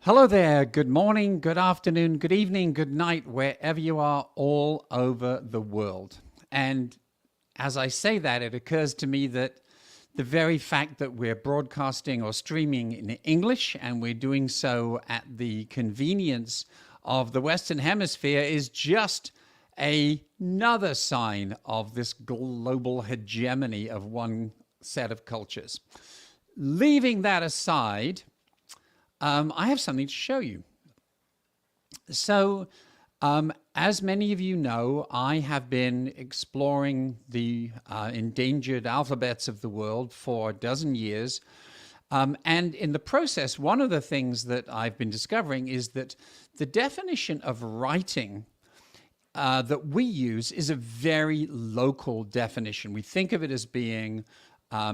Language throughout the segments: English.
Hello there. Good morning, good afternoon, good evening, good night, wherever you are all over the world. And as I say that, it occurs to me that the very fact that we're broadcasting or streaming in English and we're doing so at the convenience of the Western Hemisphere is just another sign of this global hegemony of one set of cultures. Leaving that aside, I have something to show you. So, as many of you know, I have been exploring the endangered alphabets of the world for a dozen years. And in the process, one of the things that I've been discovering is that the definition of writing that we use is a very local definition. We think of it as being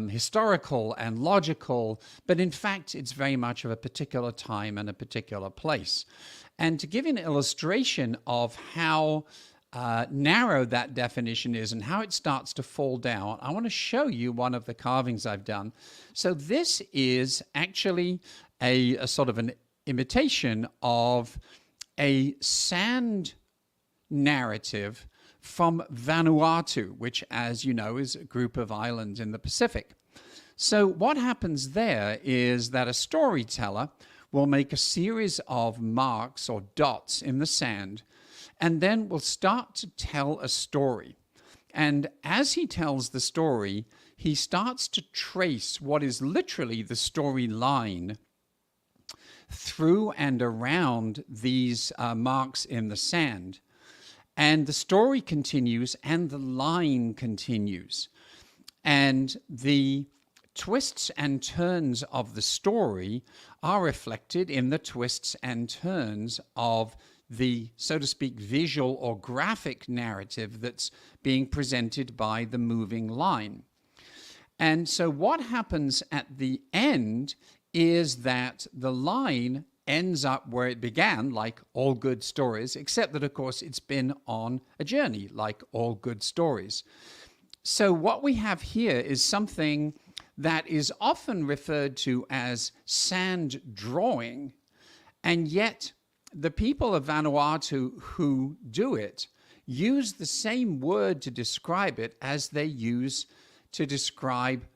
historical and logical, but in fact, it's very much of a particular time and a particular place. And to give you an illustration of how narrow that definition is and how it starts to fall down, I want to show you one of the carvings I've done. So this is actually a sort of an imitation of a sand narrative from Vanuatu, which, as you know, is a group of islands in the Pacific. So what happens there is that a storyteller will make a series of marks or dots in the sand, and then will start to tell a story. And as he tells the story, he starts to trace what is literally the storyline through and around these marks in the sand. And the story continues and the line continues. And the twists and turns of the story are reflected in the twists and turns of the, so to speak, visual or graphic narrative that's being presented by the moving line. And so what happens at the end is that the line ends up where it began, like all good stories, except that, of course, it's been on a journey, like all good stories. So what we have here is something that is often referred to as sand drawing, and yet the people of Vanuatu who do it use the same word to describe it as they use to describe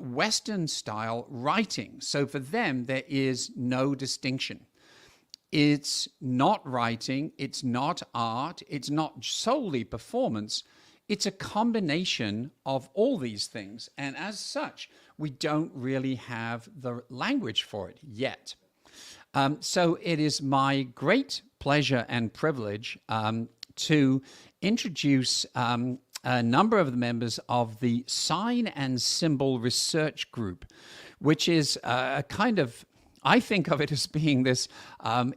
Western style writing. So for them, there is no distinction. It's not writing, it's not art, it's not solely performance. It's a combination of all these things. And as such, we don't really have the language for it yet. So it is my great pleasure and privilege to introduce a number of the members of the Sign and Symbol Research Group, which is a kind of, I think of it as being this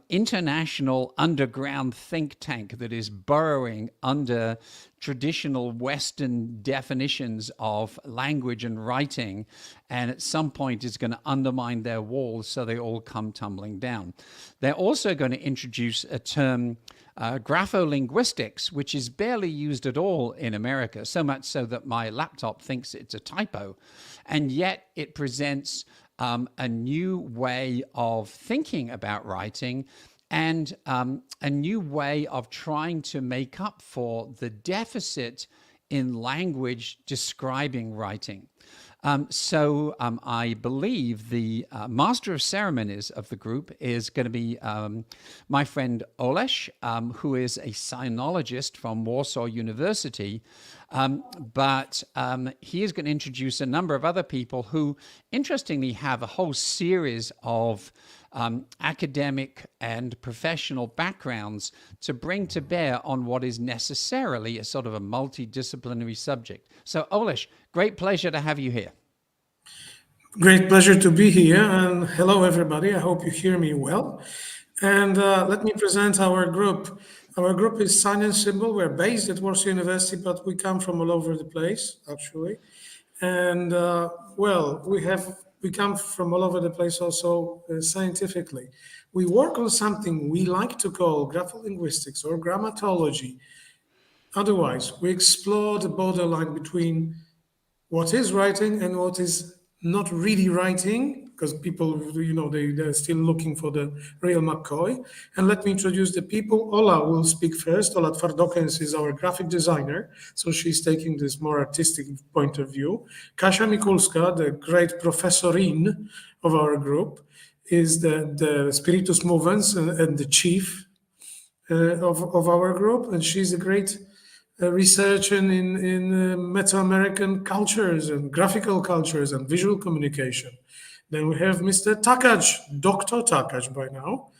international underground think tank that is burrowing under traditional Western definitions of language and writing, and at some point is going to undermine their walls so they all come tumbling down. They're also going to introduce a term, grapholinguistics, which is barely used at all in America, so much so that my laptop thinks it's a typo, and yet it presents a new way of thinking about writing and a new way of trying to make up for the deficit in language describing writing. So I believe the master of ceremonies of the group is going to be my friend Oleś, who is a sinologist from Warsaw University. But he is going to introduce a number of other people who, interestingly, have a whole series of academic and professional backgrounds to bring to bear on what is necessarily a sort of a multidisciplinary subject. So, Oleś, great pleasure to have you here. Great pleasure to be here, and hello everybody. I hope you hear me well. And let me present our group. Our group is Sign and Symbol. We're based at Warsaw University, but we come from all over the place, actually. And we come from all over the place also scientifically. We work on something we like to call grapholinguistics or grammatology. Otherwise, we explore the borderline between what is writing and what is not really writing, because people, they're still looking for the real McCoy. And let me introduce the people. Ola will speak first. Ola Twardokens is our graphic designer, so she's taking this more artistic point of view. Kasia Mikulska, the great professorine of our group, is the spiritus movens and the chief of our group, and she's a great researcher in Mesoamerican cultures and graphical cultures and visual communication. Then we have Mr. Takach, Dr. Takach by now,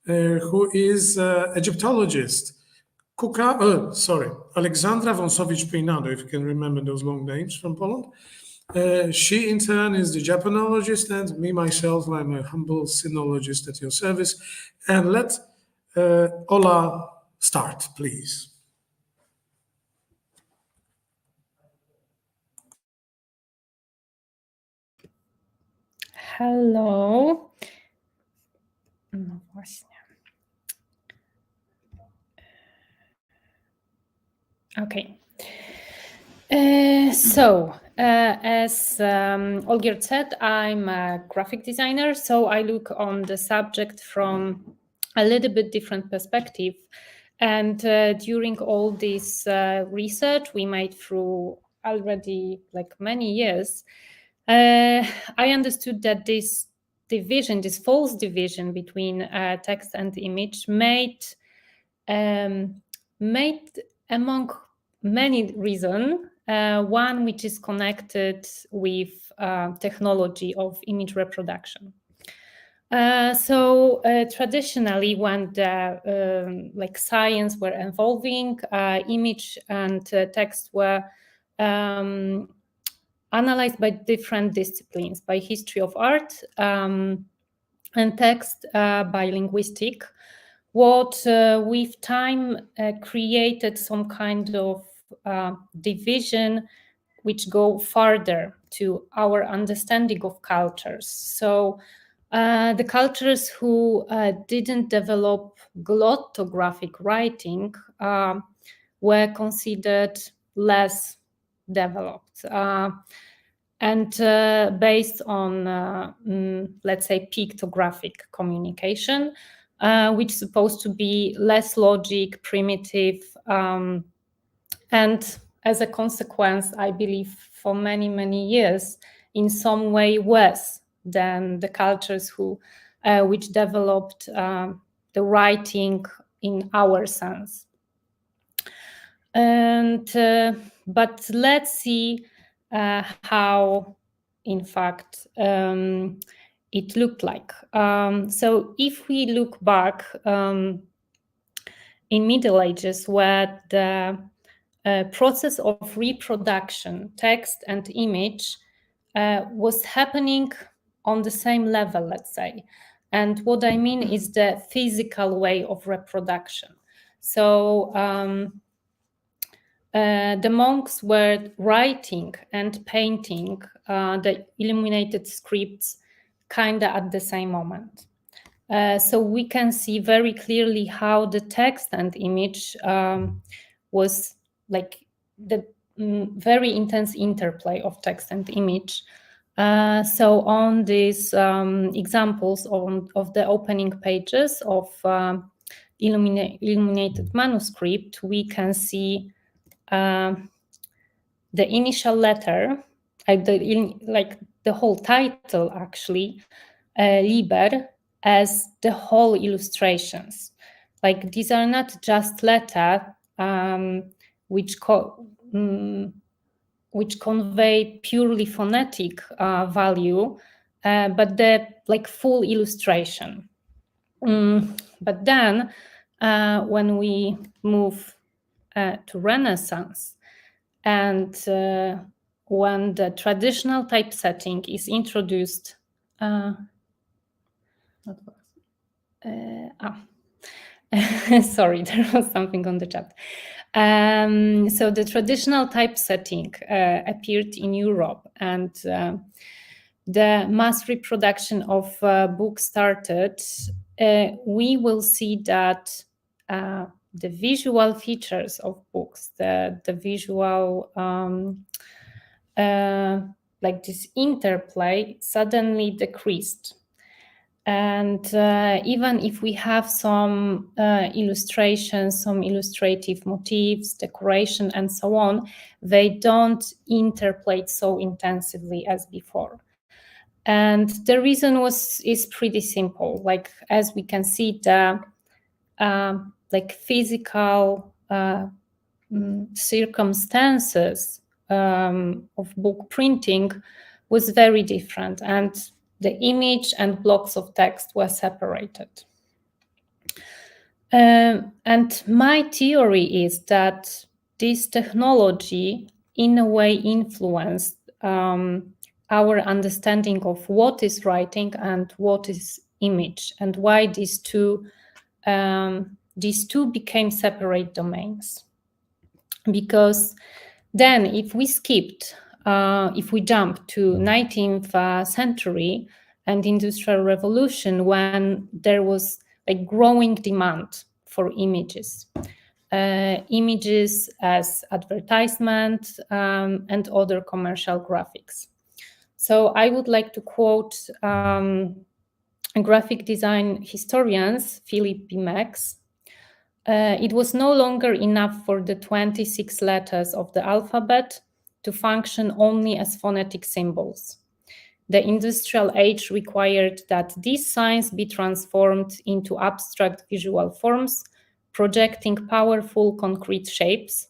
who is Egyptologist. Aleksandra Wąsowicz-Peinado, if you can remember those long names from Poland. She, in turn, is the Japanologist, and me, myself, I'm a humble sinologist at your service. And let Ola start, please. Hello. No właśnie. Okay. As Olgierd said, I'm a graphic designer, so I look on the subject from a little bit different perspective. And during all this research we made through already like many years, I understood that this division, this false division between text and image made among many reasons, one which is connected with technology of image reproduction. Traditionally, when the like science were evolving, image and text were analyzed by different disciplines, by history of art, and text by linguistic. What with time created some kind of division which go further to our understanding of cultures. So the cultures who didn't develop glottographic writing were considered less developed and based on, let's say, pictographic communication, which is supposed to be less logic, primitive, and as a consequence, I believe for many, many years, in some way worse than the cultures which developed the writing in our sense. And but let's see how, in fact, it looked like. So if we look back in Middle Ages, where the process of reproduction, text and image, was happening on the same level, let's say. And what I mean is the physical way of reproduction. So the monks were writing and painting the illuminated scripts kind of at the same moment. So we can see very clearly how the text and image was like the very intense interplay of text and image. So on these examples of the opening pages of illuminated manuscript, we can see the initial letter, like the whole title actually, Liber, as the whole illustrations. Like these are not just letters which convey purely phonetic value, but the like full illustration. But then when we move to Renaissance, and when the traditional typesetting is introduced, sorry, there was something on the chat. So the traditional typesetting appeared in Europe, and the mass reproduction of books started. We will see that the visual features of books, the visual like this interplay suddenly decreased. And even if we have some illustrations, some illustrative motifs, decoration, and so on, they don't interplay so intensively as before. And the reason is pretty simple. Like, as we can see, the like physical circumstances of book printing was very different, and the image and blocks of text were separated. And my theory is that this technology in a way influenced our understanding of what is writing and what is image, and why these two became separate domains. Because then if we jump to 19th century and Industrial Revolution, when there was a growing demand for images as advertisement and other commercial graphics. So I would like to quote graphic design historians Philip B. Max. It was no longer enough for the 26 letters of the alphabet to function only as phonetic symbols. The industrial age required that these signs be transformed into abstract visual forms, projecting powerful concrete shapes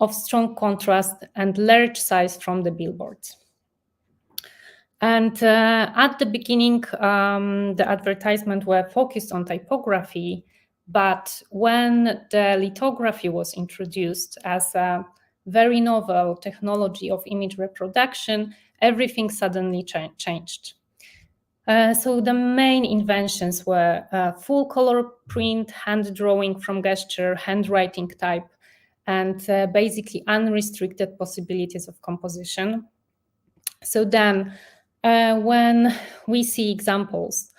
of strong contrast and large size from the billboards. And at the beginning, the advertisements were focused on typography, but when the lithography was introduced as a very novel technology of image reproduction, everything suddenly changed. So the main inventions were full color print, hand drawing from gesture, handwriting type, and basically unrestricted possibilities of composition. So then when we see examples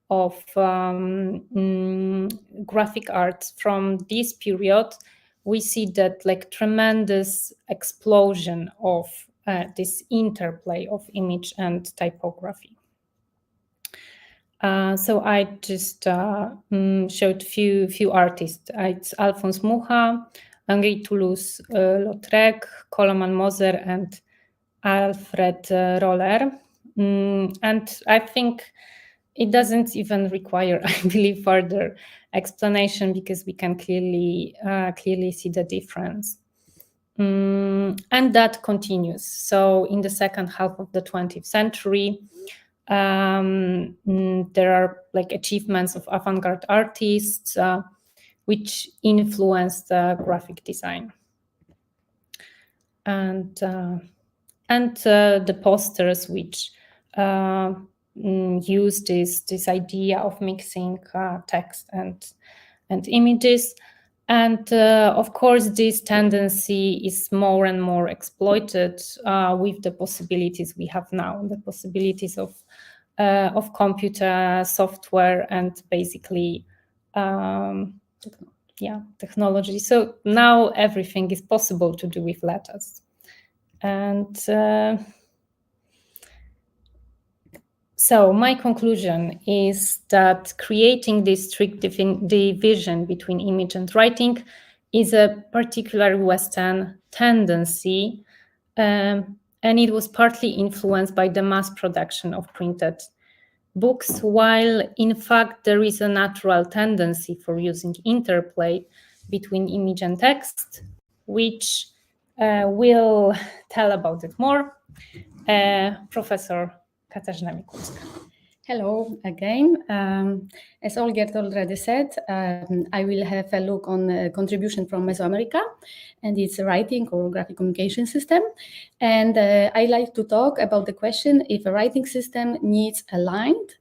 of graphic art from this period, we see that like tremendous explosion of this interplay of image and typography. So I just showed few artists. It's Alphonse Mucha, Henri Toulouse-Lautrec, Koloman Moser, and Alfred Roller. And I think it doesn't even require, I believe, further explanation, because we can clearly see the difference. And that continues. So in the second half of the 20th century, there are like achievements of avant-garde artists which influenced graphic design. And the posters which use this idea of mixing text and images. And of course, this tendency is more and more exploited with the possibilities we have now, the possibilities of computer software and basically technology. So now everything is possible to do with letters. And so my conclusion is that creating this strict division between image and writing is a particular Western tendency, and it was partly influenced by the mass production of printed books, while in fact there is a natural tendency for using interplay between image and text, which will tell about it more. Professor Katarzyna Mikulska. Hello again. As Olgert already said, I will have a look on a contribution from Mesoamerica and its writing or graphic communication system. And I like to talk about the question if a writing system needs aligned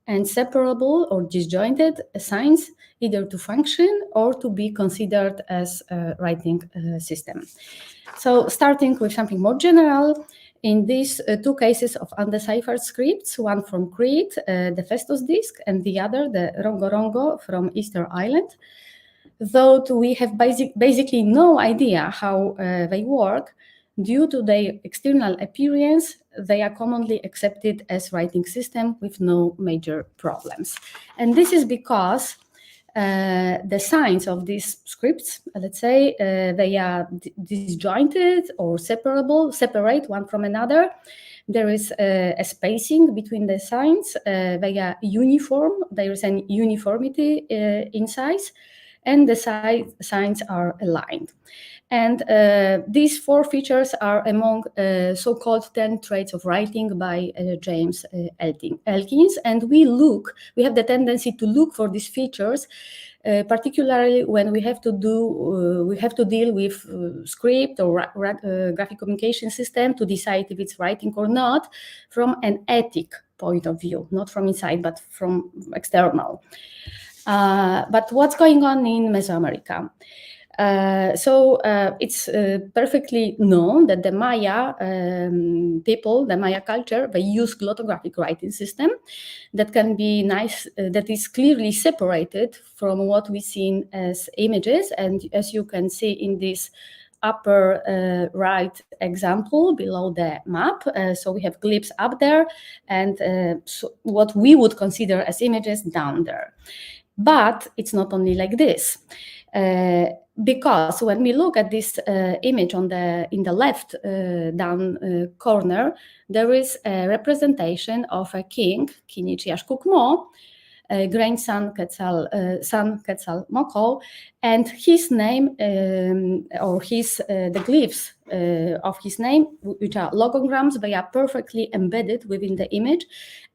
and separable or disjointed signs, either to function or to be considered as a writing system. So starting with something more general, in these two cases of undeciphered scripts, one from Crete, the Festus disc, and the other, the Rongo Rongo from Easter Island, though we have basically no idea how they work, due to their external appearance, they are commonly accepted as writing system with no major problems. And this is because the signs of these scripts, let's say, they are disjointed or separate one from another. There is a spacing between the signs. They are uniform. There is an uniformity in size, and the signs are aligned. And these 4 features are among so-called 10 traits of writing by James Elkins. And we have the tendency to look for these features, particularly when we have to deal with script or graphic communication system to decide if it's writing or not from an ethic point of view, not from inside, but from external. But what's going on in Mesoamerica? It's perfectly known that the Maya people, the Maya culture, they use glottographic writing system that can be that is clearly separated from what we see as images. And as you can see in this upper right example below the map, so we have glyphs up there and so what we would consider as images down there. But it's not only like this. Because when we look at this image in the left down corner, there is a representation of a king, Kinichiashkukmo, grandson Quetzal Moko, and his name or the glyphs of his name, which are logograms, they are perfectly embedded within the image,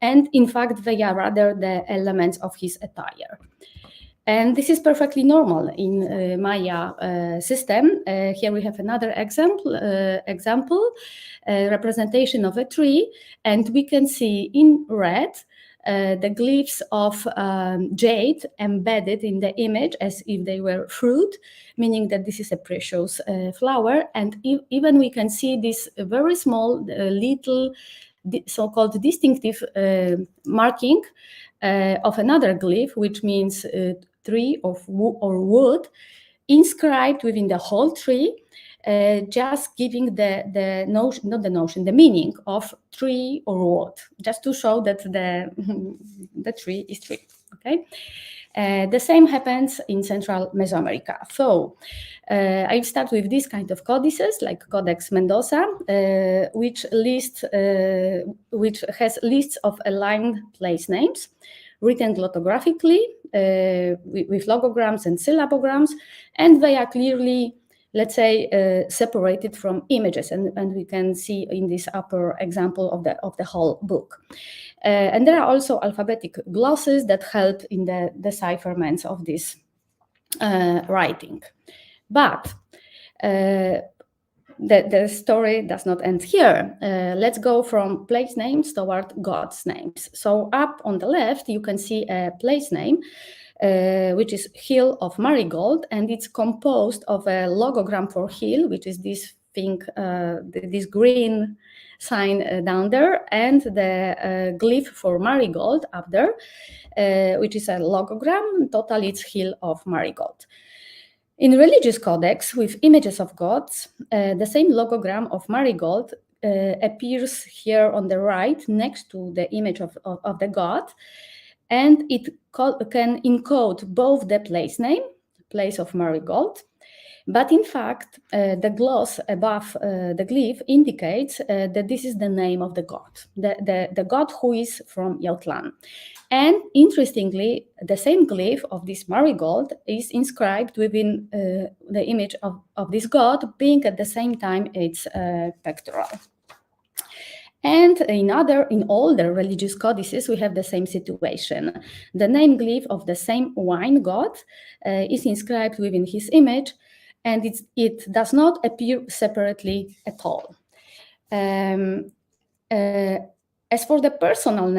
and in fact they are rather the elements of his attire. And this is perfectly normal in Maya system. Here we have another example, representation of a tree, and we can see in red the glyphs of jade embedded in the image as if they were fruit, meaning that this is a precious flower. And even we can see this very small, little, so-called distinctive marking of another glyph, which means tree or wood, inscribed within the whole tree, just giving the meaning of tree or wood, just to show that the tree is tree. Okay. The same happens in Central Mesoamerica. So I start with this kind of codices, like Codex Mendoza, which has lists of aligned place names, written glottographically with logograms and syllabograms, and they are clearly, let's say, separated from images, and we can see in this upper example of the whole book. And there are also alphabetic glosses that help in the decipherments of this writing. But the story does not end here. Let's go from place names toward gods' names. So up on the left, you can see a place name, which is Hill of Marigold, and it's composed of a logogram for hill, which is this thing, this green sign down there, and the glyph for marigold up there, which is a logogram. Total, it's Hill of Marigold. In religious codex with images of gods, the same logogram of marigold appears here on the right next to the image of the god, and it can encode both the place name, place of marigold, but in fact, the gloss above the glyph indicates that this is the name of the god, the god who is from Yautlan. And interestingly, the same glyph of this marigold is inscribed within the image of this god, being at the same time its pectoral. And in older religious codices, we have the same situation. The name glyph of the same wine god is inscribed within his image, and it does not appear separately at all. As for the personal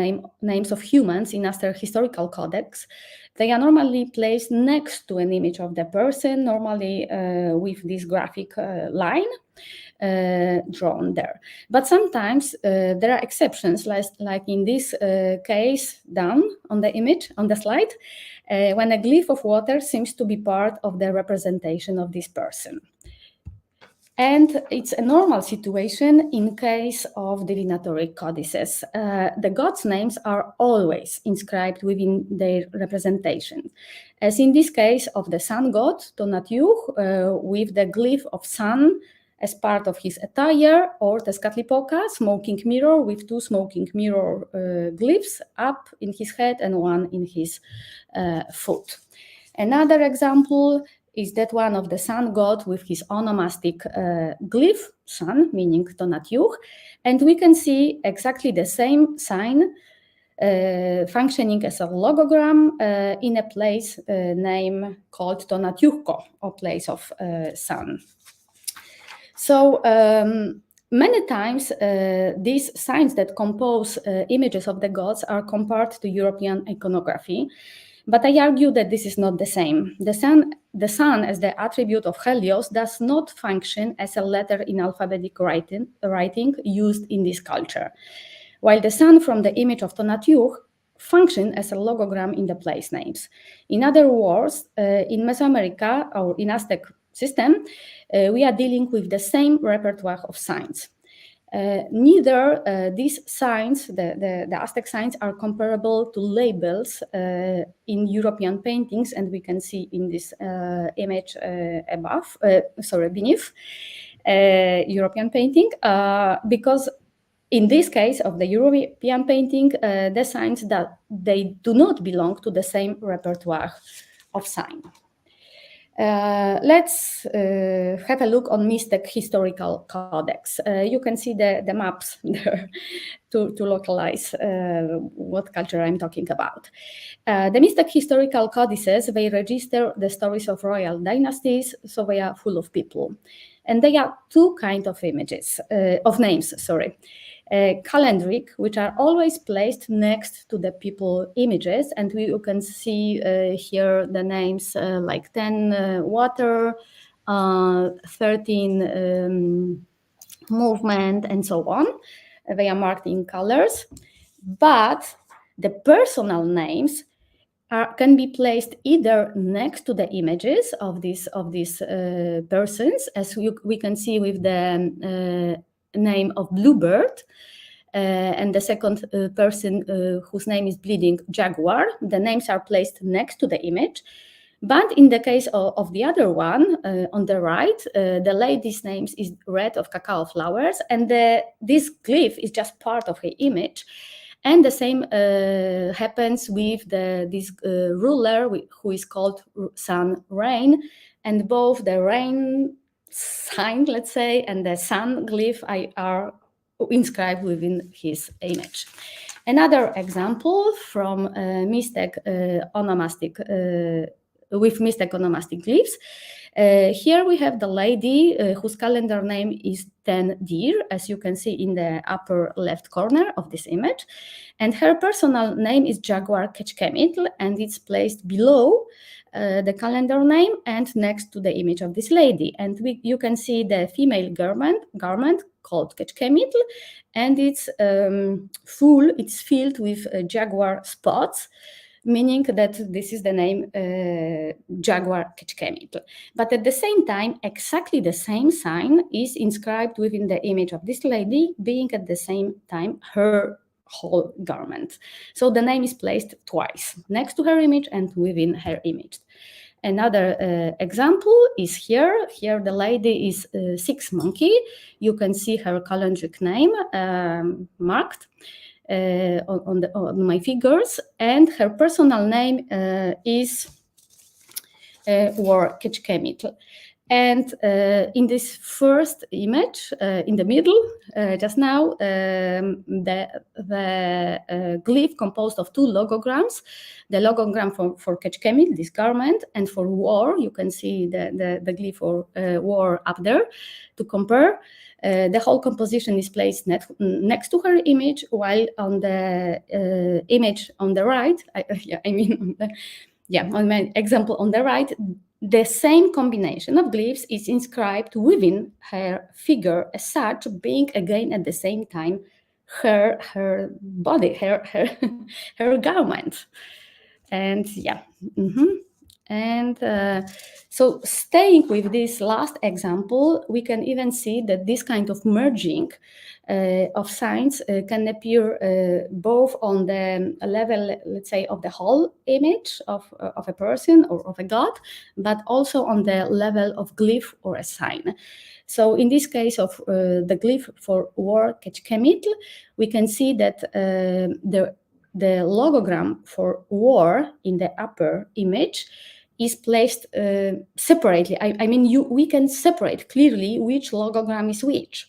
names of humans in other historical codex, they are normally placed next to an image of the person, normally with this graphic line drawn there. But sometimes there are exceptions, like in this case down on the image, on the slide, when a glyph of water seems to be part of the representation of this person. And it's a normal situation in case of divinatory codices. The gods' names are always inscribed within their representation, as in this case of the sun god, Tonatiuh, with the glyph of sun as part of his attire, or Tezcatlipoca, smoking mirror with two smoking mirror glyphs up in his head and one in his foot. Another example is that one of the sun god with his onomastic glyph, sun, meaning Tonatiuh, and we can see exactly the same sign functioning as a logogram in a place name called Tonatiuhko, or place of sun. So many times these signs that compose images of the gods are compared to European iconography. But I argue that this is not the same. The sun as the attribute of Helios does not function as a letter in alphabetic writing used in this culture, while the sun from the image of Tonatiuh function as a logogram in the place names. In other words, in Mesoamerica or in Aztec system, we are dealing with the same repertoire of signs. Neither these signs, the Aztec signs, are comparable to labels in European paintings, and we can see in this image beneath European painting, because in this case of the European painting, the signs that they do not belong to the same repertoire of sign. Let's have a look on Mixtec historical codex. You can see the maps there to localize what culture I'm talking about. The Mixtec historical codices, they register the stories of royal dynasties, so they are full of people. And they are two kinds of images, of names, sorry. Calendric, which are always placed next to the people images, and you can see here the names like 10 water, 13 movement, and so on. They are marked in colors, but the personal names can be placed either next to the images of these persons, as we can see with the name of Bluebird, and the second person whose name is Bleeding Jaguar. The names are placed next to the image. But in the case of the other one, on the right, the lady's name is Red of Cacao Flowers, and this glyph is just part of her image. And the same happens with this ruler who is called Sun Rain, and both the rain sign, let's say, and the sun glyph are inscribed within his image. Another example from Mixtec onomastic with Mixtec onomastic glyphs. Here we have the lady whose calendar name is Ten Deer, as you can see in the upper left corner of this image. And her personal name is Jaguar Ketchkemitl, and it's placed below the calendar name and next to the image of this lady. And you can see the female garment called Ketchkemitl, and it's filled with jaguar spots, meaning that this is the name Jaguar Ketchkemitl. But at the same time, exactly the same sign is inscribed within the image of this lady, being at the same time her whole garment. So the name is placed twice, next to her image and within her image. Another example is here. Here the lady is Six Monkey. You can see her calendric name marked on my figures, and her personal name is War Ketchkemitl. And in this first image, in the middle, just now, the glyph composed of two logograms. The logogram for Ketchkemitl, this garment, and for War, you can see the glyph for War up there to compare. The whole composition is placed next to her image, while on the image on the right, on my example on the right, the same combination of glyphs is inscribed within her figure as such, being again at the same time her body, her garment. And So staying with this last example, we can even see that this kind of merging of signs can appear both on the level, let's say, of the whole image of a person or of a god, but also on the level of glyph or a sign. So in this case of the glyph for war ketchkemitl, we can see that the logogram for war in the upper image is placed separately. I mean, we can separate clearly which logogram is which.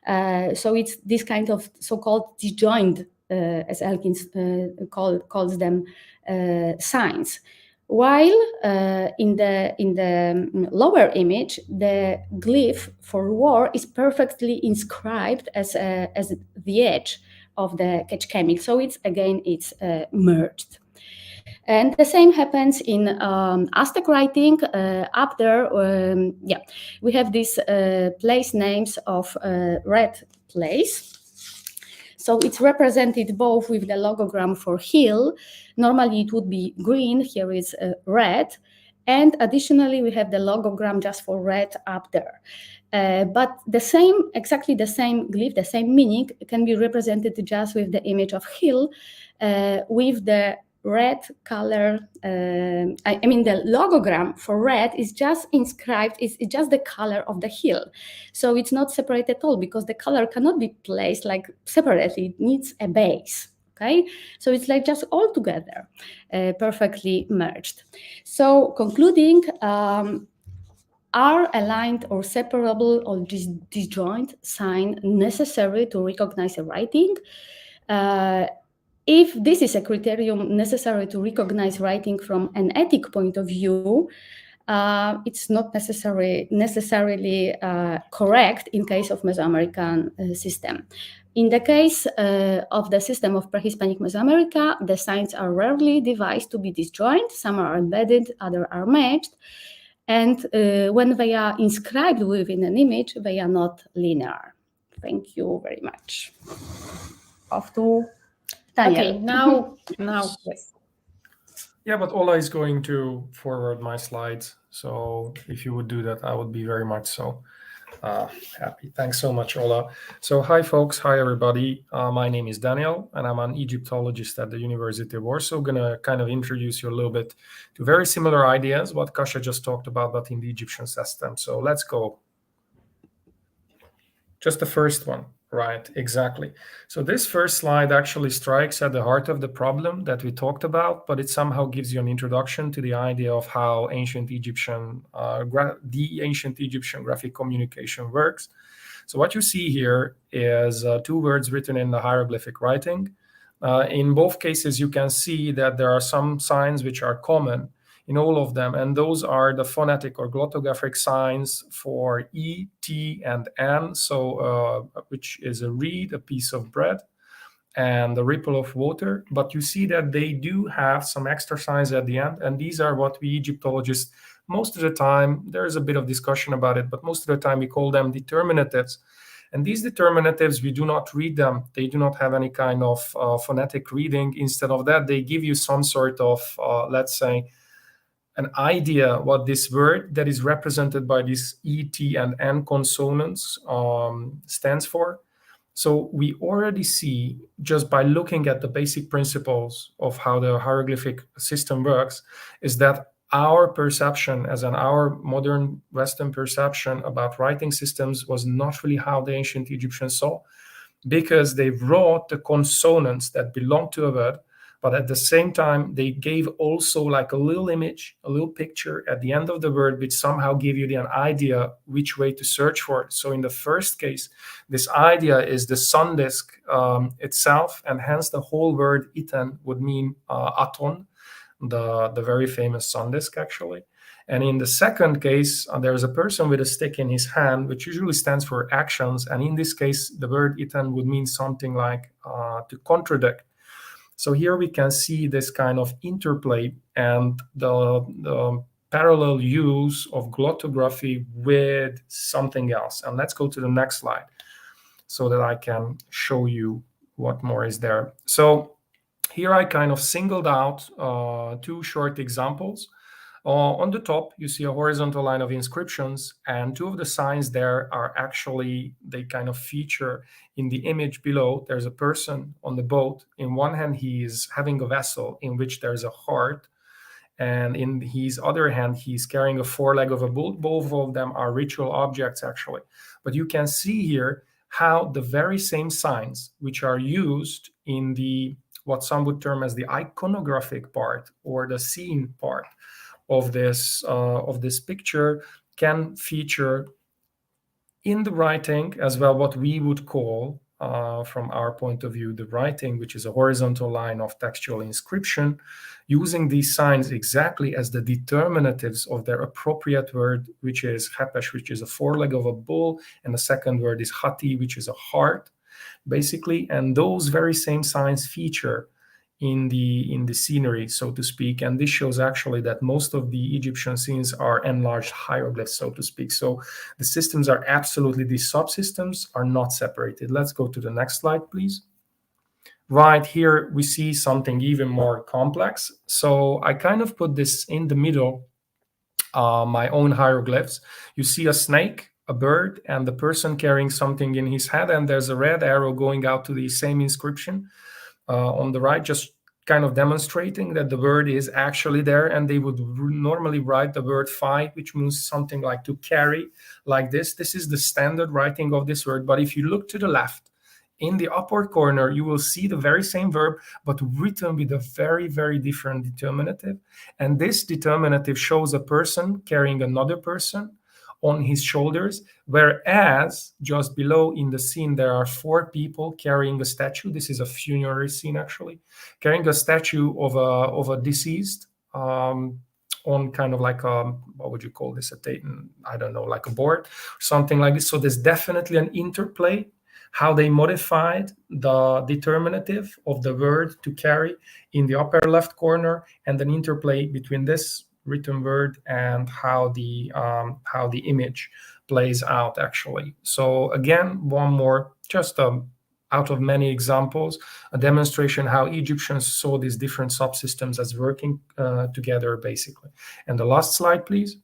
So it's this kind of so-called disjoint, as Elkins calls them, signs. While in the lower image, the glyph for war is perfectly inscribed as the edge of the ketchkemitl. So it's merged. And the same happens in Aztec writing. Up there, we have these place names of red place. So it's represented both with the logogram for hill. Normally it would be green, here is red. And additionally, we have the logogram just for red up there. But exactly the same glyph, the same meaning can be represented just with the image of hill with the red color. I mean, the logogram for red is just inscribed, it's just the color of the hill. So it's not separate at all because the color cannot be placed like separately, it needs a base. Okay, so it's like just all together, perfectly merged. So concluding, are aligned or separable or disjoint sign necessary to recognize a writing? If this is a criterion necessary to recognize writing from an ethic point of view, it's not necessarily correct in case of Mesoamerican system. In the case of the system of pre-Hispanic Mesoamerica, the signs are rarely devised to be disjoint. Some are embedded, others are matched. And when they are inscribed within an image, they are not linear. Thank you very much. Off to Daniel. Okay, now, yes. Yeah, but Ola is going to forward my slides. So if you would do that, I would be very much so happy. Thanks so much, Ola. So hi, folks. Hi, everybody. My name is Daniel, and I'm an Egyptologist at the University of Warsaw. Going to kind of introduce you a little bit to very similar ideas, what Kasia just talked about, but in the Egyptian system. So let's go. Just the first one. Right, exactly. So this first slide actually strikes at the heart of the problem that we talked about, but it somehow gives you an introduction to the idea of how the ancient Egyptian graphic communication works. So what you see here is two words written in the hieroglyphic writing. In both cases, you can see that there are some signs which are common in all of them, and those are the phonetic or glottographic signs for E, T, and N, so which is a reed, a piece of bread, and a ripple of water. But you see that they do have some extra signs at the end, and these are what we Egyptologists, most of the time, there's a bit of discussion about it, but most of the time we call them determinatives. And these determinatives, we do not read them. They do not have any kind of phonetic reading. Instead of that, they give you some sort of, let's say, an idea what this word that is represented by these E, T, and N consonants stands for. So we already see, just by looking at the basic principles of how the hieroglyphic system works, is that our perception, our modern Western perception about writing systems was not really how the ancient Egyptians saw, because they wrote the consonants that belong to a word, but at the same time, they gave also like a little image, a little picture at the end of the word, which somehow give you an idea which way to search for it. So in the first case, this idea is the sun disk itself, and hence the whole word iten would mean aton, the very famous sun disk actually. And in the second case, there's a person with a stick in his hand, which usually stands for actions. And in this case, the word iten would mean something like to contradict. So here we can see this kind of interplay and the parallel use of glottography with something else. And let's go to the next slide so that I can show you what more is there. So here I kind of singled out two short examples. On the top, you see a horizontal line of inscriptions, and two of the signs there are actually, they kind of feature in the image below. There's a person on the boat. In one hand, he is having a vessel in which there's a heart, and in his other hand, he's carrying a foreleg of a bull. Both of them are ritual objects, actually. But you can see here how the very same signs, which are used in the what some would term as the iconographic part or the scene part of this picture, can feature in the writing as well, what we would call, from our point of view, the writing, which is a horizontal line of textual inscription, using these signs exactly as the determinatives of their appropriate word, which is hepesh, which is a foreleg of a bull, and the second word is hati, which is a heart, basically. And those very same signs feature in the scenery, so to speak. And this shows actually that most of the Egyptian scenes are enlarged hieroglyphs, so to speak. So the systems are absolutely, these subsystems are not separated. Let's go to the next slide, please. Right here, we see something even more complex. So I kind of put this in the middle, my own hieroglyphs. You see a snake, a bird, and the person carrying something in his head, and there's a red arrow going out to the same inscription on the right, just kind of demonstrating that the word is actually there. And they would normally write the word phi, which means something like to carry, like this. This is the standard writing of this word. But if you look to the left, in the upper corner, you will see the very same verb, but written with a very, very different determinative. And this determinative shows a person carrying another person on his shoulders, whereas just below in the scene, there are 4 people carrying a statue. This is a funerary scene, actually, carrying a statue of a deceased on kind of like a, what would you call this? I don't know, like a board, something like this. So there's definitely an interplay, how they modified the determinative of the word to carry in the upper left corner, and an interplay between this written word and how the image plays out, actually. So again, one more, just out of many examples, a demonstration how Egyptians saw these different subsystems as working together, basically. And the last slide, please.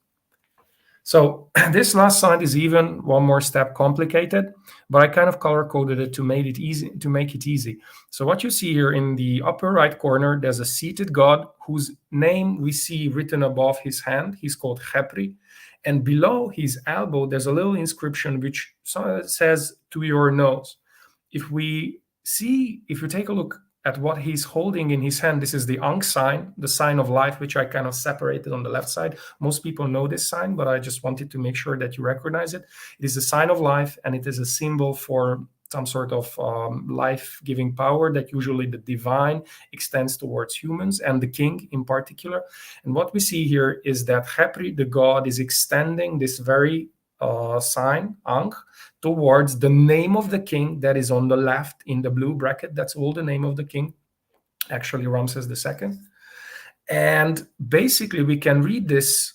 So this last slide is even one more step complicated, but I kind of color-coded it to make it easy. So what you see here in the upper right corner, there's a seated god whose name we see written above his hand. He's called Khepri. And below his elbow, there's a little inscription which says, "To your nose." If you take a look at what he's holding in his hand, this is the Ankh sign, the sign of life, which I kind of separated on the left side. Most people know this sign, but I just wanted to make sure that you recognize it. It is a sign of life, and it is a symbol for some sort of life-giving power that usually the divine extends towards humans, and the king in particular. And what we see here is that Khepri, the god, is extending this very sign, Ankh, towards the name of the king that is on the left in the blue bracket. That's all the name of the king, actually Ramses II. And basically, we can read this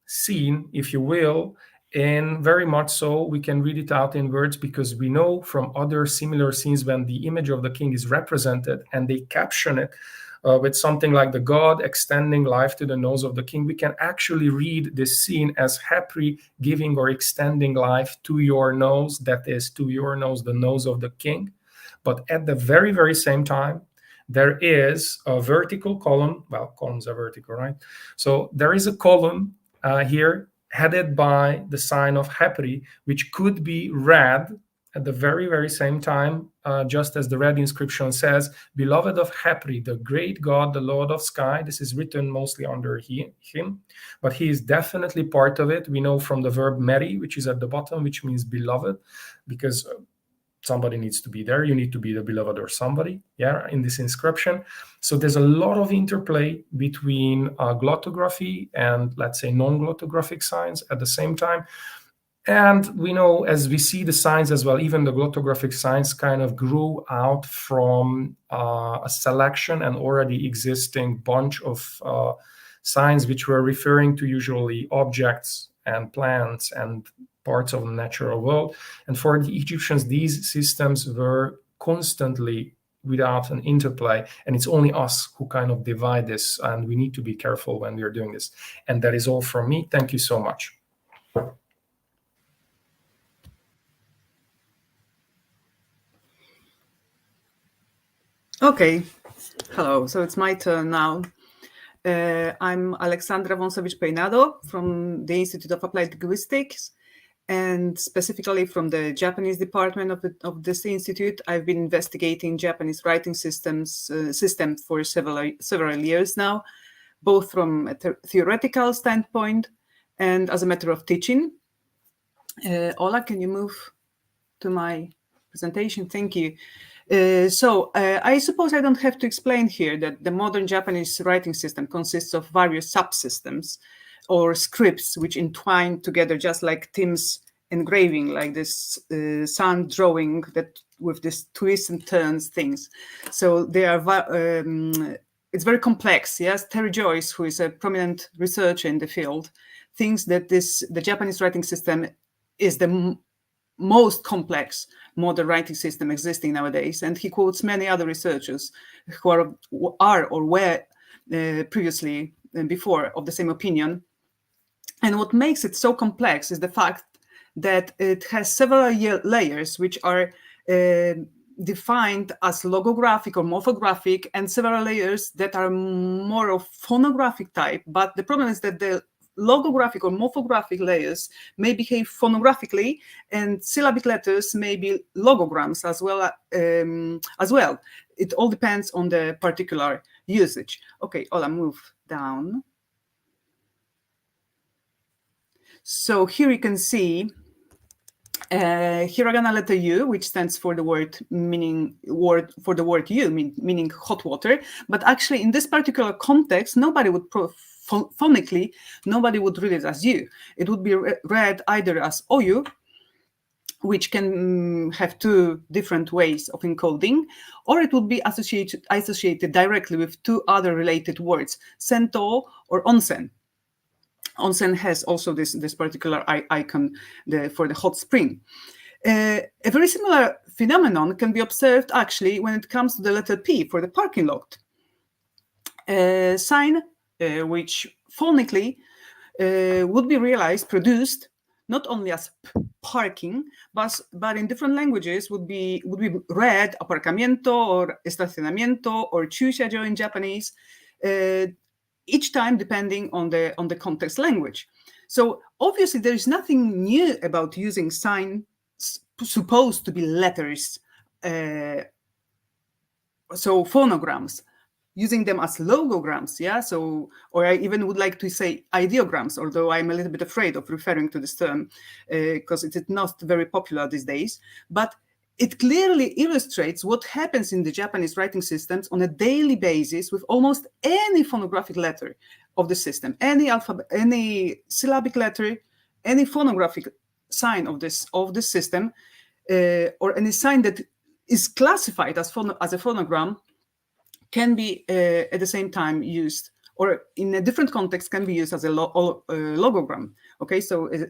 scene, if you will, and very much so, we can read it out in words, because we know from other similar scenes when the image of the king is represented and they caption it with something like the god extending life to the nose of the king, we can actually read this scene as Khepri giving or extending life to your nose, that is, to your nose, the nose of the king. But at the very, very same time, there is a vertical column. Well, columns are vertical, right? So there is a column here headed by the sign of Khepri, which could be read at the very, very same time, just as the red inscription says, "Beloved of Khepri, the great god, the lord of sky." This is written mostly under him, but he is definitely part of it. We know from the verb meri, which is at the bottom, which means beloved, because somebody needs to be there. You need to be the beloved or somebody, yeah, in this inscription. So there's a lot of interplay between glottography and, let's say, non-glottographic signs at the same time. And we know, as we see the signs as well, even the glottographic signs kind of grew out from a selection and already existing bunch of signs which were referring to usually objects and plants and parts of the natural world. And for the Egyptians, these systems were constantly without an interplay, and it's only us who kind of divide this, and we need to be careful when we are doing this. And that is all from me. Thank you so much. Okay, hello. So it's my turn now. I'm Alexandra Wąsowicz-Peinado from the Institute of Applied Linguistics, and specifically from the Japanese department of this institute. I've been investigating Japanese writing system for several years now, both from a theoretical standpoint and as a matter of teaching. Ola, can you move to my presentation? Thank you. So I suppose I don't have to explain here that the modern Japanese writing system consists of various subsystems or scripts which entwine together, just like Tim's engraving, like this sun drawing that with this twists and turns things. So they are it's very complex. Yes, Terry Joyce, who is a prominent researcher in the field, thinks that the Japanese writing system is the most complex modern writing system existing nowadays, and he quotes many other researchers who are or were previously and before of the same opinion. And what makes it so complex is the fact that it has several layers which are defined as logographic or morphographic, and several layers that are more of phonographic type. But the problem is that the logographic or morphographic layers may behave phonographically, and syllabic letters may be logograms as well. It all depends on the particular usage. Okay, Ola, move down. So here you can see hiragana letter U, which stands for the word meaning hot water. But actually, in this particular context, nobody would phonically, nobody would read it as U. It would be read either as OU, which can have two different ways of encoding, or it would be associated directly with two other related words, sento or onsen. Onsen has also this particular icon for the hot spring. A very similar phenomenon can be observed actually when it comes to the letter P for the parking lot sign, which phonically would be produced not only as parking, but in different languages would be read aparcamiento or estacionamiento or chushajō in Japanese, each time depending on the context language. So obviously there is nothing new about using signs supposed to be letters, so phonograms, using them as logograms, yeah. So, or I even would like to say ideograms, although I'm a little bit afraid of referring to this term because it is not very popular these days. But it clearly illustrates what happens in the Japanese writing systems on a daily basis with almost any phonographic letter of the system, any alphabet, any syllabic letter, any phonographic sign of this system, or any sign that is classified as a phonogram, can be at the same time used, or in a different context can be used as a logogram. Okay, so a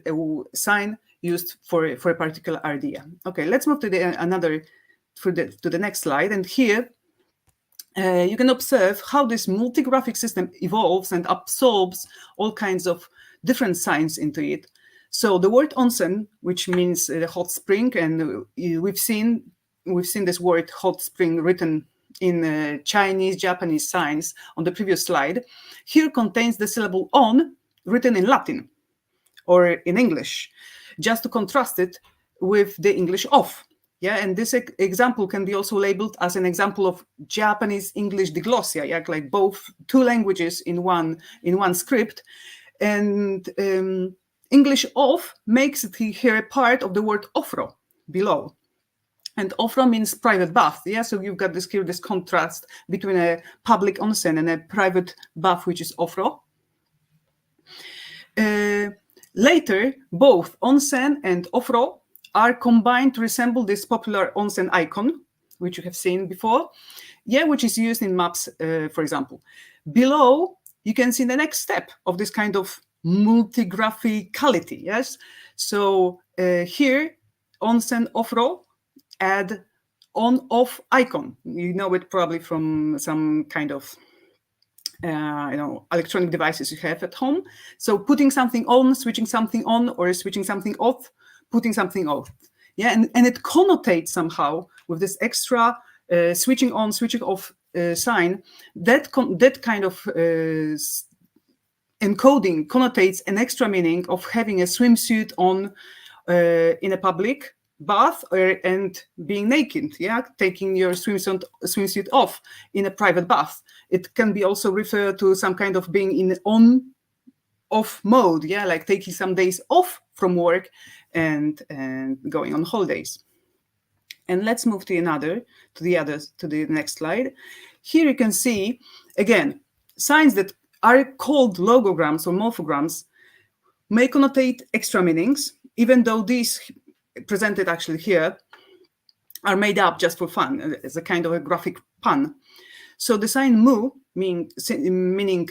sign used for a particular idea. Okay, let's move to the next slide. And here you can observe how this multigraphic system evolves and absorbs all kinds of different signs into it. So the word onsen, which means hot spring, and we've seen this word hot spring written in Chinese, Japanese signs on the previous slide, here contains the syllable on written in Latin or in English, just to contrast it with the English of. Yeah, and this example can be also labeled as an example of Japanese English diglossia, yeah, like both two languages in one script. And English of makes it here a part of the word ofro below. And ofro means private bath. Yeah, so you've got this contrast between a public onsen and a private bath, which is ofro. Later, both onsen and ofro are combined to resemble this popular onsen icon, which you have seen before, yeah, which is used in maps, for example. Below, you can see the next step of this kind of multigraphicality. Yes, so here, onsen, ofro add on-off icon. You know it probably from some kind of electronic devices you have at home. So putting something on, switching something on, or switching something off, putting something off. Yeah, and it connotates somehow with this extra switching on, switching off sign. That kind of encoding connotates an extra meaning of having a swimsuit on in a public bath and being naked, yeah, taking your swimsuit off in a private bath. It can be also referred to some kind of being in on-off mode, yeah, like taking some days off from work and going on holidays. And let's move to the next slide. Here you can see again signs that are called logograms or morphograms may connotate extra meanings, even though these presented actually here are made up just for fun as a kind of a graphic pun. So the sign mu meaning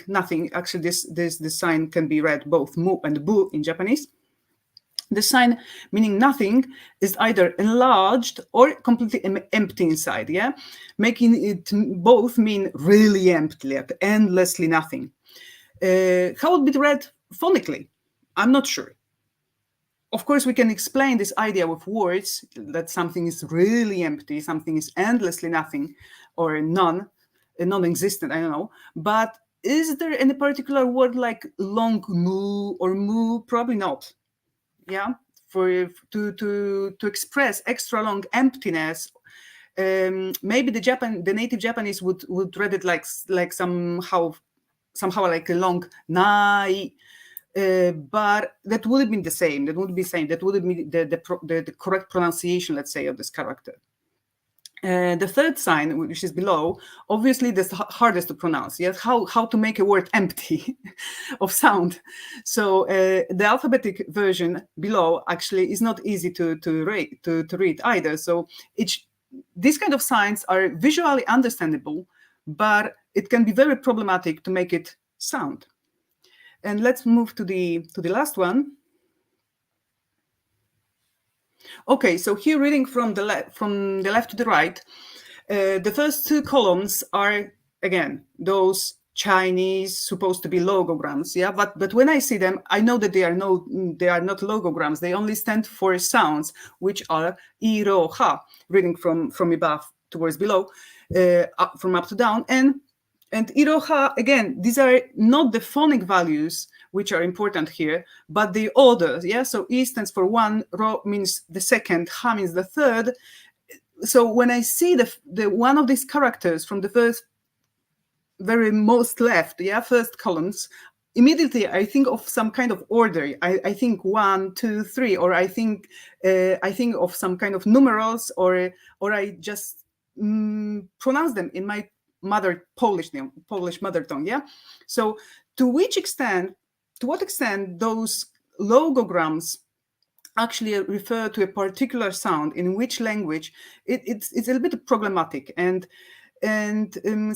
nothing. Actually, this sign can be read both mu and bu in Japanese. The sign meaning nothing is either enlarged or completely empty inside, yeah, making it both mean really empty, like endlessly nothing. How would it be read phonically? I'm not sure. Of course, we can explain this idea with words that something is really empty, something is endlessly nothing, or non-existent, I don't know. But is there any particular word like long mu or mu? Probably not. Yeah, to express extra long emptiness, maybe the native Japanese would read it like somehow like a long nai, but that would have been the same. That would be the correct pronunciation, let's say, of this character. The third sign, which is below, obviously the hardest to pronounce. Yes, how to make a word empty of sound. So the alphabetic version below actually is not easy to read either. So these kind of signs are visually understandable, but it can be very problematic to make it sound. And let's move to the last one. Okay, so here reading from the left to the right, the first two columns are again those Chinese supposed to be logograms, yeah. But when I see them, I know that they are not logograms. They only stand for sounds, which are I, ro, ha, reading from above towards below, from up to down, and I, ro, ha. Again, these are not the phonic values which are important here, but the order, yeah? So I stands for one, ro means the second, ha means the third. So when I see the one of these characters from the very most left, yeah, first columns, immediately I think of some kind of order. I think 1, 2, 3, or I think of some kind of numerals, or I just pronounce them in my Polish mother tongue, yeah? So to what extent those logograms actually refer to a particular sound in which language, it's a little bit problematic. And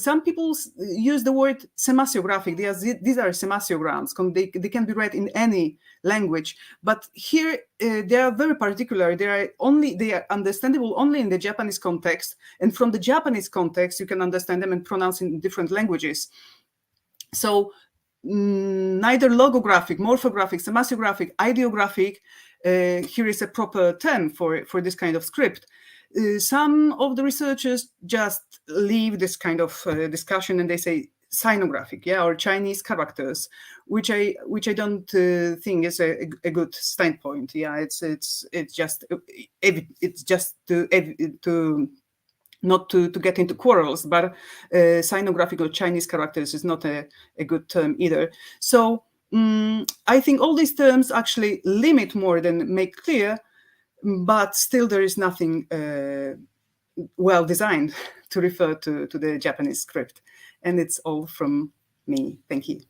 some people use the word semasiographic. These are semasiograms. They can be read in any language, but here they are very particular. They are understandable only in the Japanese context, and from the Japanese context you can understand them and pronounce in different languages. So neither logographic, morphographic, semasiographic, ideographic, here is a proper term for this kind of script. Some of the researchers just leave this kind of discussion and they say sinographic, yeah, or Chinese characters, which I don't think is a good standpoint. Yeah, it's just to not to get into quarrels, but sinographic or Chinese characters is not a good term either. So I think all these terms actually limit more than make clear, but still there is nothing well designed to refer to the Japanese script. And it's all from me. Thank you.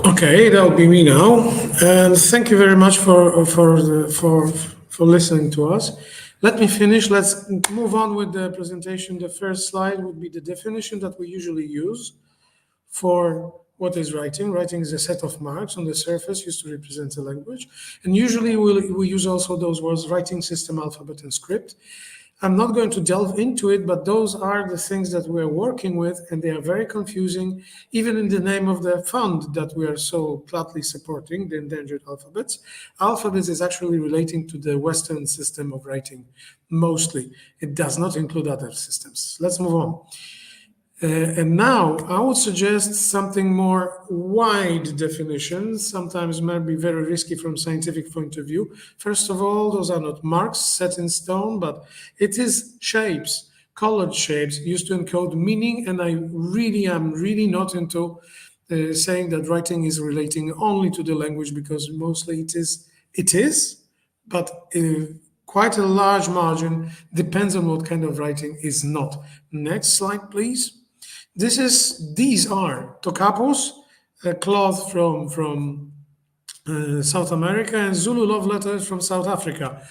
Okay, that'll be me now. And thank you very much for listening to us. Let me finish. Let's move on with the presentation. The first slide would be the definition that we usually use for what is writing. Writing is a set of marks on the surface used to represent a language. And usually we use also those words, writing system, alphabet, and script. I'm not going to delve into it, but those are the things that we're working with, and they are very confusing, even in the name of the fund that we are so gladly supporting, the Endangered Alphabets. Alphabets is actually relating to the Western system of writing, mostly. It does not include other systems. Let's move on. And now I would suggest something more wide definition, sometimes might be very risky from scientific point of view. First of all, those are not marks set in stone, but it is shapes, colored shapes used to encode meaning. And I really am not into saying that writing is relating only to the language, because mostly it is, but quite a large margin depends on what kind of writing is not. Next slide, please. These are tokapos, a cloth from South America, and Zulu love letters from South Africa.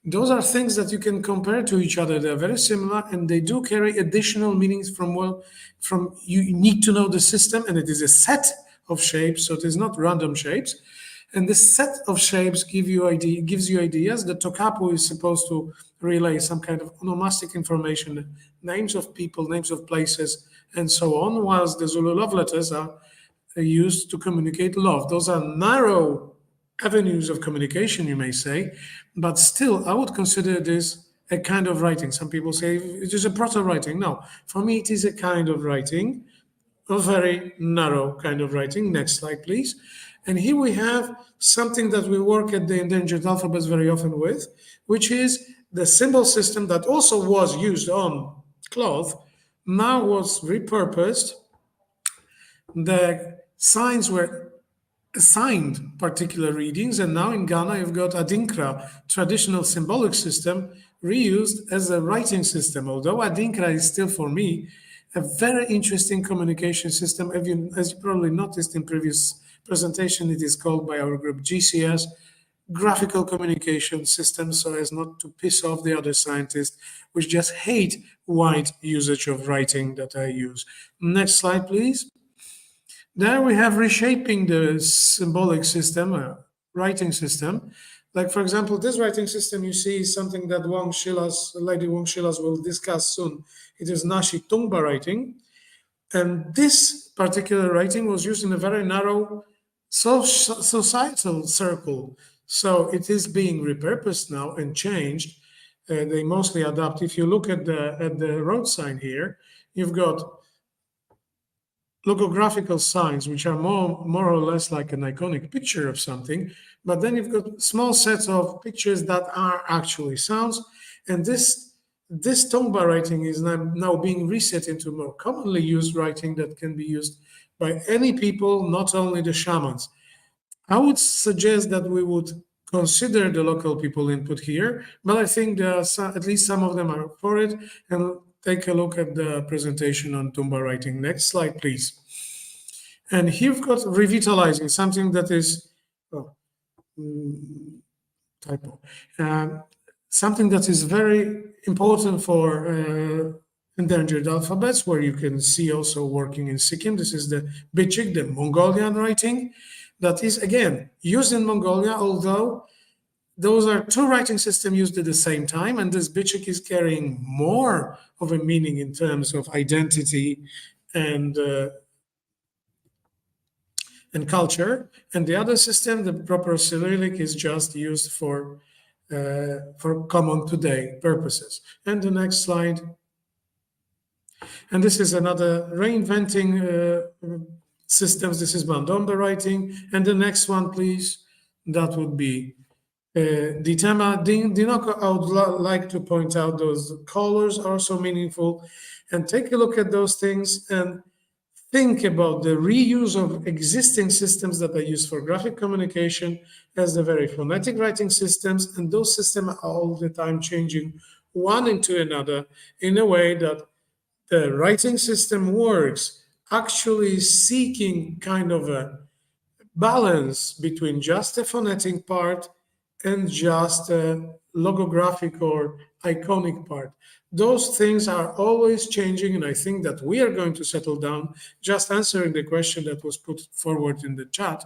Those are things that you can compare to each other. They're very similar, and they do carry additional meanings from you need to know the system, and it is a set of shapes, so it is not random shapes. And this set of shapes gives you ideas. The tokapo is supposed to relay some kind of onomastic information, names of people, names of places, and so on, whilst the Zulu love letters are used to communicate love. Those are narrow avenues of communication, you may say, but still, I would consider this a kind of writing. Some people say it is a proto-writing. No, for me, it is a kind of writing, a very narrow kind of writing. Next slide, please. And here we have something that we work at the Endangered Alphabets very often with, which is the symbol system that also was used on cloth, now was repurposed. The signs were assigned particular readings, and now in Ghana you've got Adinkra, traditional symbolic system, reused as a writing system. Although Adinkra is still, for me, a very interesting communication system. As you probably noticed in previous presentation, it is called by our group GCS, graphical communication system, so as not to piss off the other scientists, which just hate wide usage of writing that I use. Next slide, please. There we have reshaping the symbolic system, writing system. Like, for example, this writing system you see is something that Lady Wong Shilas will discuss soon. It is Nashi Tungba writing. And this particular writing was used in a very narrow societal circle. So it is being repurposed now and changed. They mostly adapt. If you look at the road sign here, you've got logographical signs, which are more or less like an iconic picture of something. But then you've got small sets of pictures that are actually sounds. And this Tongba writing is now being reset into more commonly used writing that can be used by any people, not only the shamans. I would suggest that we would consider the local people input here, but I think there are at least some of them are for it. And take a look at the presentation on Tumba writing. Next slide, please. And here we've got revitalizing, something that is typo. Something that is very important for endangered alphabets, where you can see also working in Sikkim. This is the Bichik, the Mongolian writing, that is, again, used in Mongolia, although those are two writing systems used at the same time, and this Bichik is carrying more of a meaning in terms of identity and culture. And the other system, the proper Cyrillic, is just used for common today purposes. And the next slide. And this is another reinventing systems. This is Bandombe writing. And the next one, please. That would be Ditema Dinoko. I would like to point out those colors are so meaningful. And take a look at those things and think about the reuse of existing systems that are used for graphic communication as the very phonetic writing systems. And those systems are all the time changing one into another in a way that the writing system works, actually seeking kind of a balance between just a phonetic part and just a logographic or iconic part. Those things are always changing, and I think that we are going to settle down, just answering the question that was put forward in the chat,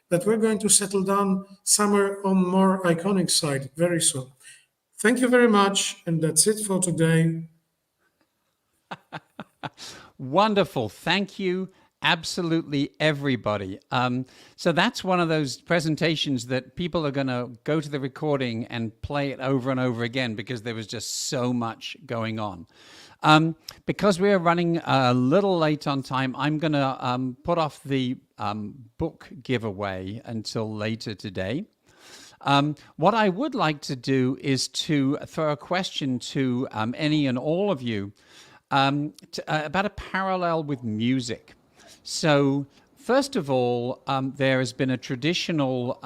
that we're going to settle down somewhere on more iconic side very soon. Thank you very much, and that's it for today. Wonderful. Thank you, absolutely everybody. So that's one of those presentations that people are going to go to the recording and play it over and over again because there was just so much going on. Because we are running a little late on time, I'm going to put off the book giveaway until later today. What I would like to do is to throw a question to any and all of you about a parallel with music. So first of all, there has been a traditional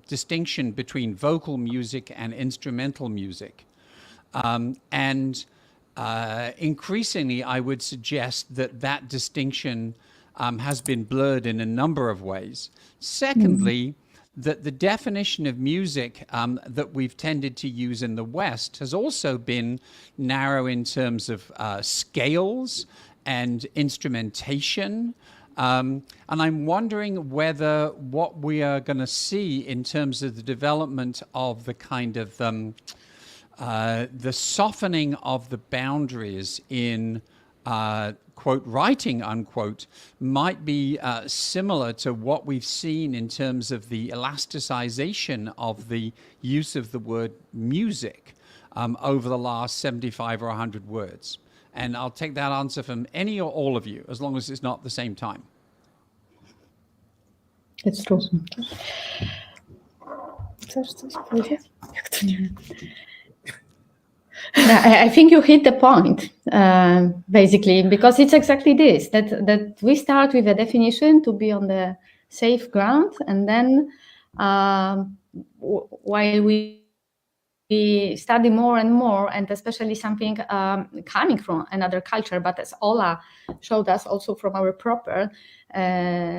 distinction between vocal music and instrumental music. Increasingly, I would suggest that that distinction has been blurred in a number of ways. Secondly, that the definition of music that we've tended to use in the West has also been narrow in terms of scales and instrumentation. And I'm wondering whether what we are going to see in terms of the development of the kind of the softening of the boundaries in quote, writing, unquote, might be similar to what we've seen in terms of the elasticization of the use of the word music over the last 75 or 100 words. And I'll take that answer from any or all of you, as long as it's not the same time. It's true. I think you hit the point, basically, because it's exactly this, that we start with a definition to be on the safe ground, and then while we study more and more, and especially something coming from another culture, but as Ola showed us also from our proper,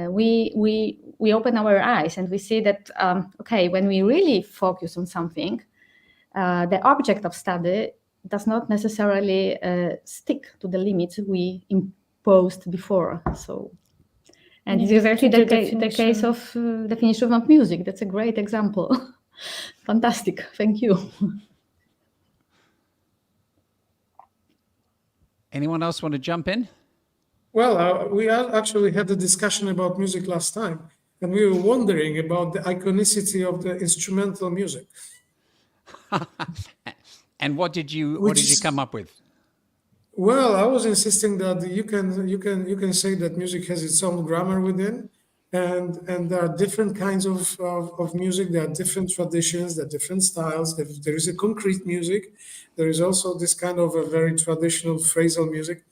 we open our eyes and we see that, okay, when we really focus on something, the object of study does not necessarily stick to the limits we imposed before. So, and it's exactly the case of definition of music. That's a great example. Fantastic. Thank you. Anyone else want to jump in? Well, we actually had a discussion about music last time, and we were wondering about the iconicity of the instrumental music. And what did you come up with? Well, I was insisting that you can say that music has its own grammar within, and there are different kinds of music. There are different traditions, there are different styles. There is a concrete music. There is also this kind of a very traditional phrasal music,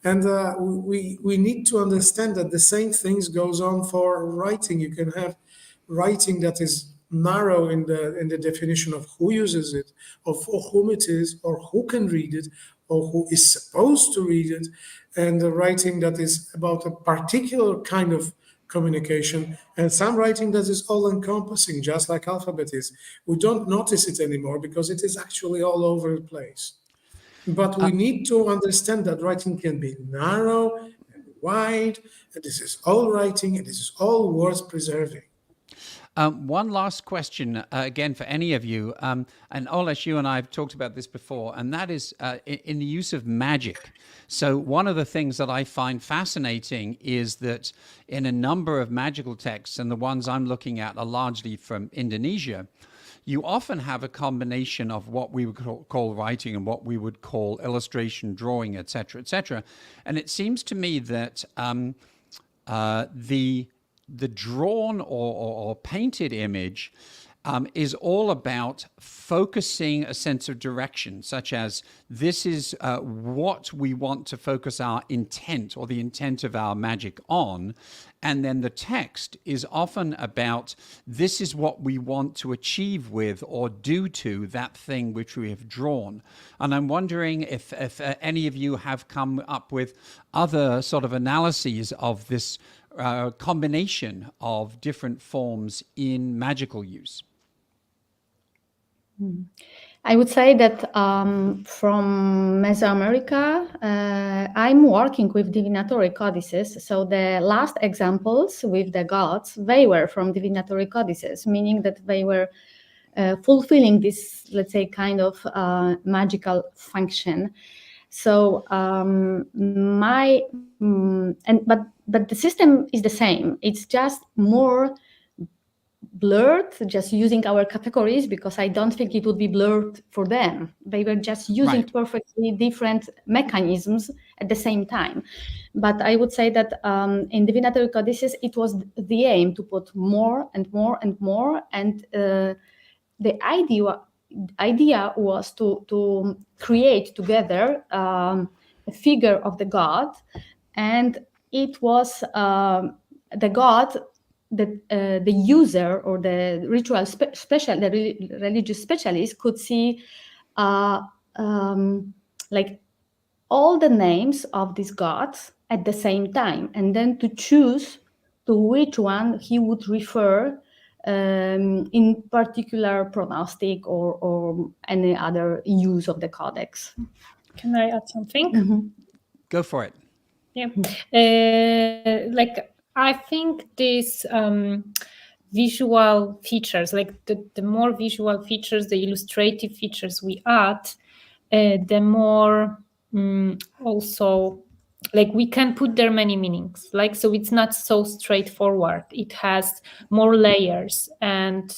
and we need to understand that the same things goes on for writing. You can have writing that is narrow in the definition of who uses it, of for whom it is, or who can read it, or who is supposed to read it, and the writing that is about a particular kind of communication, and some writing that is all-encompassing, just like alphabet is. We don't notice it anymore because it is actually all over the place. But we need to understand that writing can be narrow and wide, and this is all writing, and this is all worth preserving. One last question, again, for any of you. And Oleś, you and I have talked about this before, and that is in the use of magic. So one of the things that I find fascinating is that in a number of magical texts, and the ones I'm looking at are largely from Indonesia, you often have a combination of what we would call writing and what we would call illustration, drawing, etc., etc. And it seems to me that the drawn or painted image is all about focusing a sense of direction, such as this is what we want to focus our intent or the intent of our magic on. And then the text is often about this is what we want to achieve with or do to that thing which we have drawn. And I'm wondering if any of you have come up with other sort of analyses of this combination of different forms in magical use. I would say that from Mesoamerica, I'm working with divinatory codices. So the last examples with the gods, they were from divinatory codices, meaning that they were fulfilling this, let's say, kind of magical function. So but the system is the same. It's just more blurred, just using our categories, because I don't think it would be blurred for them. They were just using perfectly different mechanisms at the same time. But I would say that in divinatory codices, it was the aim to put more and more and more. And the idea was to create together a figure of the god, and it was the god that the user or the ritual religious specialist could see like all the names of these gods at the same time, and then to choose to which one he would refer in particular prognostic or any other use of the codex. Can I add something? Mm-hmm. Go for it. Yeah. Like, I think these visual features, like the more visual features, the illustrative features we add, the more also, like, we can put there many meanings. Like, so it's not so straightforward. It has more layers and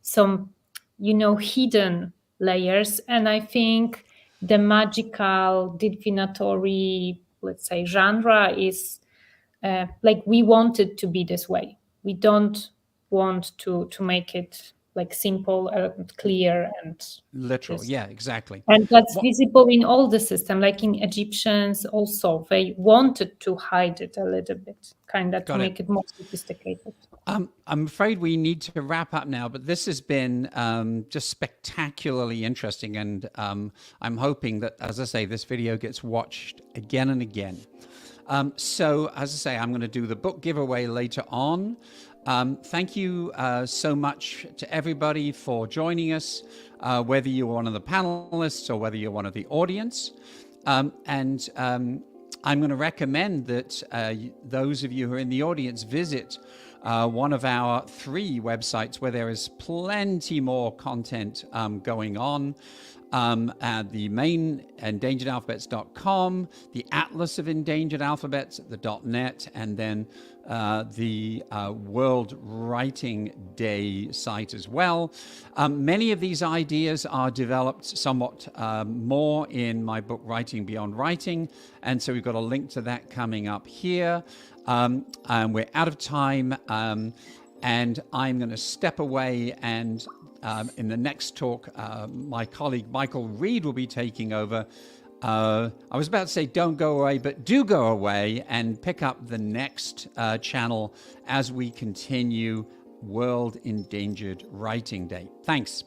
some, hidden layers. And I think the magical divinatory, let's say, genre is like, we want it to be this way. We don't want to make it like simple and clear and Literal. just, Yeah, exactly. and that's visible in all the system. Like in Egyptians also, they wanted to hide it a little bit, kind of to make it more sophisticated. I'm afraid we need to wrap up now, but this has been just spectacularly interesting. And I'm hoping that, as I say, this video gets watched again and again. So, as I say, I'm going to do the book giveaway later on. Thank you so much to everybody for joining us, whether you're one of the panelists or whether you're one of the audience. I'm going to recommend that those of you who are in the audience visit one of our 3 websites where there is plenty more content going on. The main endangeredalphabets.com, the Atlas of Endangered Alphabets, the .net, and then the World Writing Day site as well. Many of these ideas are developed somewhat more in my book, Writing Beyond Writing, and so we've got a link to that coming up here. And we're out of time, and I'm going to step away, and in the next talk, my colleague Michael Reed will be taking over. I was about to say don't go away, but do go away and pick up the next channel as we continue World Endangered Writing Day. Thanks.